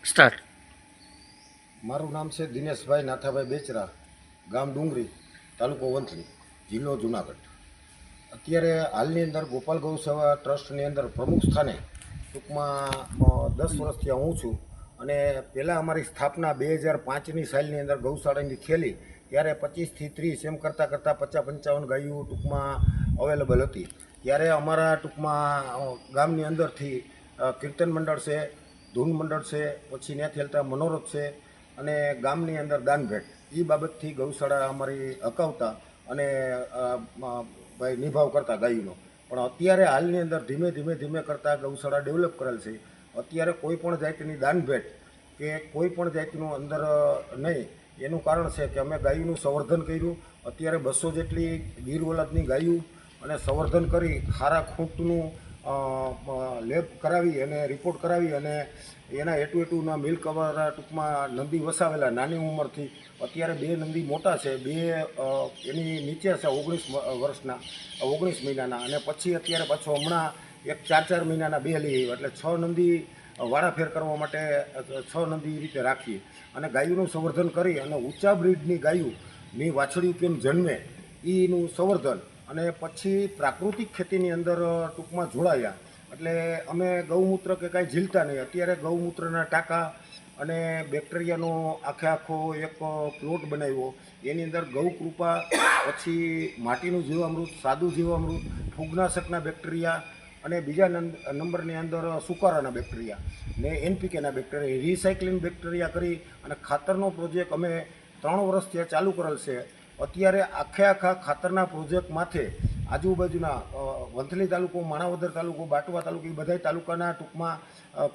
Start. મારું નામ છે દિનેશભાઈ નાથાભાઈ બેચરા, ગામ ડુંગરી, તાલુકો વંથલી, જિલ્લો જુનાગઢ. અત્યારે હાલની અંદર ગોપાલ ગૌસેવા ટ્રસ્ટની અંદર પ્રમુખ સ્થાને ટૂંકમાં 10 વર્ષથી હું છું. અને પહેલાં અમારી સ્થાપના 2005ની સાલની અંદર ગૌશાળાની થયેલી ત્યારે 25 થી 30 એમ કરતાં 50-55 ગાયો ટૂંકમાં અવેલેબલ હતી. ત્યારે અમારા ટૂંકમાં ગામની અંદરથી કીર્તન મંડળ છે, ધૂન મંડળ છે, પછી ત્યાંથી હાલતા મનોરથ છે અને ગામની અંદર દાનભેટ એ બાબતથી ગૌશાળા અમારી હકાવતા અને ભાઈ નિભાવ કરતા ગાયોનો. પણ અત્યારે હાલની અંદર ધીમે ધીમે કરતાં ગૌશાળા ડેવલપ કરેલ છે. અત્યારે કોઈ પણ જાતની દાનભેટ કે કોઈ પણ જાતનું અંદર નહીં. એનું કારણ છે કે અમે ગાયોનું સંવર્ધન કર્યું. અત્યારે 200 જેટલી ગીર ઓલાદની ગાયો અને સંવર્ધન કરી ખારા ખૂંટનું લેબ કરાવી અને રિપોર્ટ કરાવી અને એના એટુના મિલ્ક અમારા ટૂંકમાં નંદી વસાવેલા નાની ઉંમરથી. અત્યારે 2 નંદી મોટા છે, 2 એની નીચે છે 19 વર્ષના, 19 મહિનાના, અને પછી અત્યારે પાછો હમણાં એક 4 મહિનાના 2 લઈ આવ્યા. એટલે 6 નંદી વાળાફેર કરવા માટે 6 નંદી રીતે રાખીએ અને ગાયોનું સંવર્ધન કરી અને ઊંચા બ્રીડની ગાયોની વાછડીઓ કેમ જન્મે એનું સંવર્ધન અને પછી પ્રાકૃતિક ખેતીની અંદર ટૂંકમાં જોડાયા. એટલે અમે ગૌમૂત્ર કે કાંઈ ઝીલતા નહીં. અત્યારે ગૌમૂત્રના ટાંકા અને બેક્ટેરિયાનો આખો એક પ્લોટ બનાવ્યો. એની અંદર ગૌકૃપા, પછી માટીનું જીવામૃત, સાદું જીવામૃત, ફૂગનાશકના બેક્ટેરિયા અને બીજા નંબરની અંદર સુકારાના બેક્ટેરિયા ને એનપીકેના બેક્ટેરિયા, રિસાયક્લિંગ બેક્ટેરિયા કરી અને ખાતરનો પ્રોજેક્ટ અમે 3 વર્ષથી ચાલુ કરેલ છે. અત્યારે આખા ખાતરના પ્રોજેક્ટ માથે આજુબાજુના વંથલી તાલુકો, માણાવદર તાલુકો, બાટવા તાલુકો એ બધા તાલુકાના ટૂંકમાં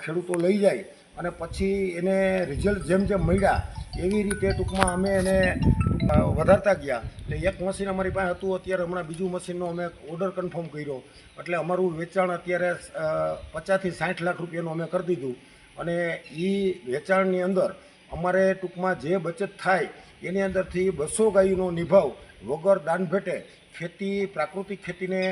ખેડૂતો લઈ જાય અને પછી એને રિઝલ્ટ જેમ મળ્યા એવી રીતે ટૂંકમાં અમે એને વધારતા ગયા. એટલે એક મશીન અમારી પાસે હતું, અત્યારે હમણાં બીજું મશીનનો અમે ઓર્ડર કન્ફર્મ કર્યો. એટલે અમારું વેચાણ અત્યારે 50 થી 60 લાખ રૂપિયાનું અમે કરી દીધું. અને એ વેચાણની અંદર અમારે ટૂંકમાં જે બચત થાય એની અંદરથી 200 ગાયોનો નિભાવ વગર દાનભેટે ખેતી, પ્રાકૃતિક ખેતીને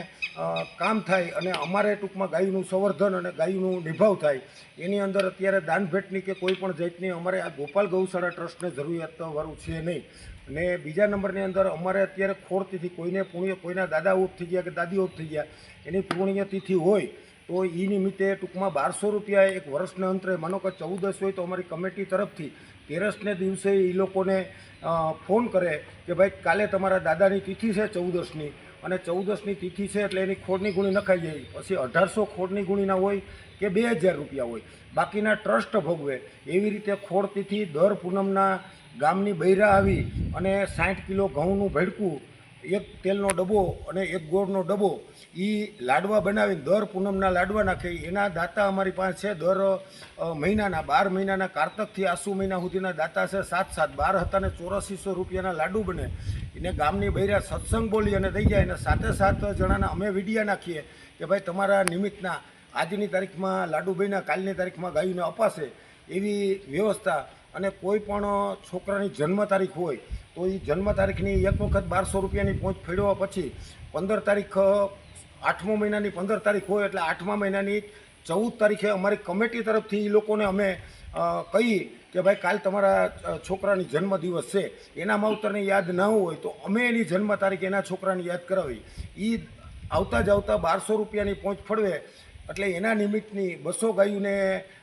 કામ થાય અને અમારે ટૂંકમાં ગાયોનું સંવર્ધન અને ગાયોનું નિભાવ થાય. એની અંદર અત્યારે દાનભેટની કે કોઈ પણ જાતની અમારે આ ગોપાલ ગૌશાળા ટ્રસ્ટને જરૂરિયાતવાળું છે નહીં. અને બીજા નંબરની અંદર અમારે અત્યારે ખોળતીથી કોઈને પુણ્ય, કોઈના દાદા ઓફ થઈ ગયા કે દાદી ઓફ થઈ ગયા, એની પુણ્યતિથિ હોય તો એ નિમિત્તે ટૂંકમાં 1200 રૂપિયા એક વર્ષના અંતરે, માનો કે 14 હોય તો અમારી કમિટી તરફથી 13ને દિવસે એ લોકોને ફોન કરે કે ભાઈ કાલે તમારા દાદાની તિથિ છે 14ની, અને 14ની તિથિ છે એટલે એની ખોડની ગુણી નખાઈ જાય. પછી 1800 ખોડની ગુણીના હોય કે 2000 રૂપિયા હોય, બાકીના ટ્રસ્ટ ભોગવે. એવી રીતે ખોડ તિથિ દર પૂનમના ગામની બૈરા આવી અને 60 કિલો ઘઉંનું ભેડકું, એક તેલનો ડબ્બો અને એક ગોળનો ડબ્બો, એ લાડવા બનાવીને દર પૂનમના લાડવા નાખે. એના દાતા અમારી પાસે છે દર મહિનાના 12 મહિનાના કારતકથી આસુ મહિના સુધીના દાતા છે 7 12 હતા ને 8400 રૂપિયાના લાડુ બને. એને ગામની બૈરા સત્સંગ બોલી અને દઈ જાય. અને 7 જણાના અમે વિડીયા નાખીએ કે ભાઈ તમારા નિમિત્તના આજની તારીખમાં લાડુ બન્યા, કાલની તારીખમાં ગાયોને અપાશે એવી વ્યવસ્થા. અને કોઈ પણ છોકરાની જન્મ તારીખ હોય તો એ જન્મ તારીખની એક વખત 1200 રૂપિયાની પહોંચ ફેરવ્યા પછી 15 તારીખ, 8મા મહિનાની 15 તારીખ હોય એટલે 8મા મહિનાની 14 તારીખે અમારી કમિટી તરફથી એ લોકોને અમે કહી કે ભાઈ કાલ તમારા છોકરાની જન્મદિવસ છે, એના માવતરને યાદ ના હોય તો અમે એની જન્મ તારીખ એના છોકરાની યાદ કરાવી. એ આવતા 1200 રૂપિયાની પહોંચ ફળવે. એટલે એના નિમિત્તની 200 ગાયોને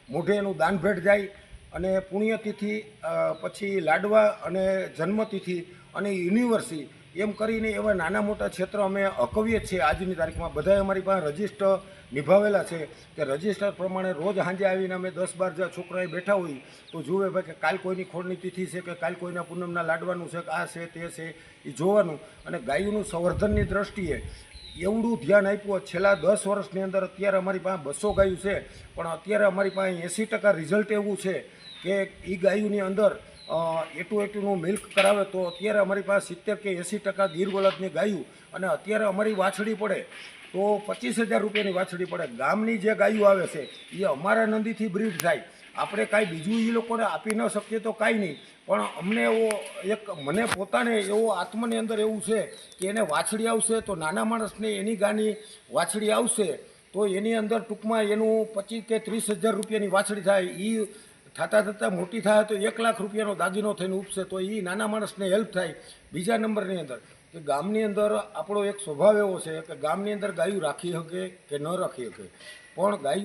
મોઢે એનું દાનભેટ જાય. અને પુણ્યતિથિ, પછી લાડવા અને જન્મતિથિ અને યુનિવર્સિટી એમ કરીને એવા નાના મોટા ક્ષેત્ર અમે હકવીએ છીએ. આજની તારીખમાં બધાએ અમારી પાસે રજિસ્ટર નિભાવેલા છે કે રજિસ્ટર પ્રમાણે રોજ સાંજે આવીને અમે 10-12 છોકરાએ બેઠા હોઈએ તો જુએ ભાઈ કે કાલ કોઈની ખોળની તિથિ છે કે કાલ કોઈના પૂનમના લાડવાનું છે કે આ છે તે છે એ જોવાનું. અને ગાયોનું સંવર્ધનની દ્રષ્ટિએ એવડું ધ્યાન આપ્યું. છેલ્લા 10 વર્ષની અંદર અત્યારે અમારી પાસે 200 ગાયો છે, પણ અત્યારે અમારી પાસે 80% રિઝલ્ટ એવું છે કે એ ગાયોની અંદર એટુનું મિલ્ક કરાવે તો અત્યારે અમારી પાસે 70 કે 80% ગીર બળદની ગાયો. અને અત્યારે અમારી વાછડી પડે તો 25,000 રૂપિયાની વાછડી પડે. ગામની જે ગાયો આવે છે એ અમારા નંદીથી બ્રીડ થાય. આપણે કાંઈ બીજું એ લોકોને આપી ન શકીએ તો કાંઈ નહીં, પણ અમને એવો મને પોતાને એવો આત્માની અંદર એવું છે કે એને વાછડી આવશે તો નાના માણસને એની ગાની વાછડી આવશે તો એની અંદર ટૂંકમાં એનું 25 કે 30,000 રૂપિયાની વાછડી થાય. એ થતાં થતાં મોટી થાય તો 1 લાખ રૂપિયાનો દાગીનો થઈને ઉપસે તો એ નાના માણસને હેલ્પ થાય. બીજા નંબરની અંદર કે ગામની અંદર આપણો એક સ્વભાવ એવો છે કે ગામની અંદર ગાયું રાખી શકે કે ન રાખી શકે, પણ ગાયું